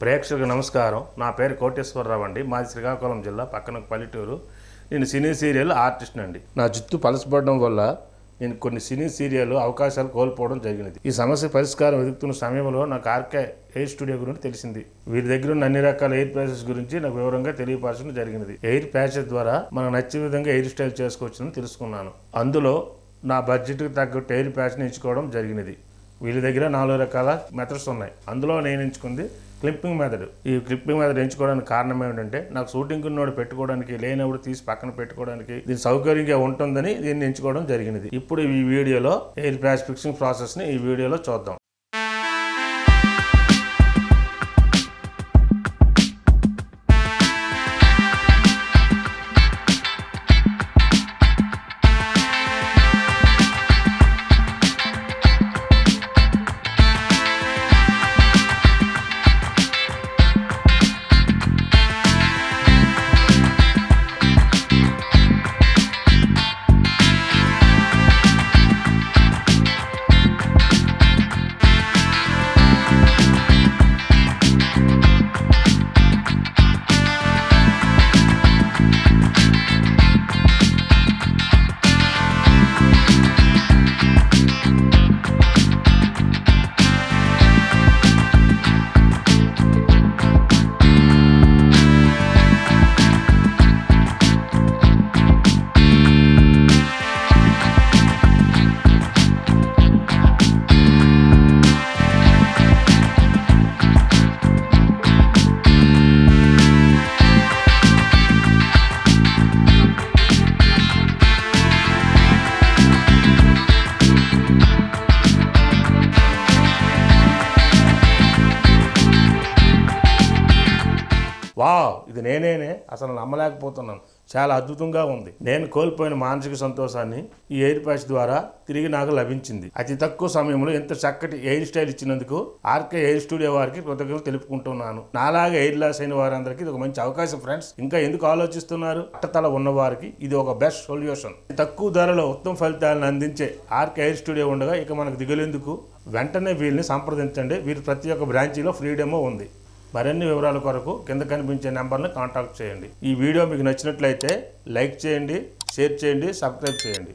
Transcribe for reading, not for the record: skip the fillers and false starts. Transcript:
ప్రేక్షకులకు నమస్కారం. నా పేరు కోటేశ్వరరావు అండి. మాది శ్రీకాకుళం జిల్లా, పక్కన పల్లెటూరు. నేను సినీ సీరియల్ ఆర్టిస్ట్ అండి. నా జుట్టు పలసపడడం వల్ల నేను కొన్ని సినీ సీరియల్ అవకాశాలు కోల్పోవడం జరిగినది. ఈ సమస్య పరిష్కారం వెతుకుతున్న సమయంలో నాకు ఆర్కే హెయిర్ స్టూడియో గురించి తెలిసింది. వీరి దగ్గర ఉన్న అన్ని రకాల ఎయిర్ ప్యాచెస్ గురించి నాకు వివరంగా తెలియపరచడం జరిగినది. ఎయిర్ ప్యాచెస్ ద్వారా మనకు నచ్చే విధంగా హెయిర్ స్టైల్ చేసుకోవచ్చని తెలుసుకున్నాను. అందులో నా బడ్జెట్కి తగ్గట్టు ఎయిర్ ప్యాచ్ని ఎంచుకోవడం జరిగినది. వీళ్ళ దగ్గర 4 రకాల మెథడ్స్ ఉన్నాయి. అందులో నేను ఎంచుకుంది క్లిప్పింగ్ మెథడ్. ఈ క్లిప్పింగ్ మెథడ్ ఎంచుకోవడానికి కారణం ఏమిటంటే, నాకు షూటింగ్ ఉన్నోడు పెట్టుకోవడానికి, లేనప్పుడు తీసి పక్కన పెట్టుకోవడానికి దీని సౌకర్యంగా ఉంటుందని దీన్ని ఎంచుకోవడం జరిగినది. ఇప్పుడు ఈ వీడియోలో ఎయిర్ ప్యాచ్ ఫిక్సింగ్ ప్రాసెస్ని ఈ వీడియోలో చూద్దాం. వావ్, ఇది నేనేనే అసలు నమ్మలేకపోతున్నాను. చాలా అద్భుతంగా ఉంది. నేను కోల్పోయిన మానసిక సంతోషాన్ని ఈ ఎయిర్ ప్యాచ్ ద్వారా తిరిగి నాకు లభించింది. అతి తక్కువ సమయంలో ఎంత చక్కటి ఎయిర్ స్టైల్ ఇచ్చినందుకు ఆర్కే హెయిర్ స్టూడియో వారికి కృతజ్ఞతలు తెలుపుకుంటున్నాను. నాలాగా ఎయిర్ లాస్ అయిన వారందరికీ ఇది ఒక మంచి అవకాశం ఫ్రెండ్స్. ఇంకా ఎందుకు ఆలోచిస్తున్నారు? అట్టతల ఉన్న వారికి ఇది ఒక బెస్ట్ సొల్యూషన్. తక్కువ ధరలో ఉత్తమ ఫలితాలను అందించే ఆర్కే హెయిర్ స్టూడియో ఉండగా ఇక మనకు దిగులేందుకు? వెంటనే వీళ్ళని సంప్రదించండి. వీరి ప్రతి ఒక్క బ్రాంచీలో ఫ్రీ డెమో ఉంది. మరిన్ని వివరాల కొరకు కింద కనిపించే నెంబర్ని కాంటాక్ట్ చేయండి. ఈ వీడియో మీకు నచ్చినట్లయితే లైక్ చేయండి, షేర్ చేయండి, సబ్స్క్రైబ్ చేయండి.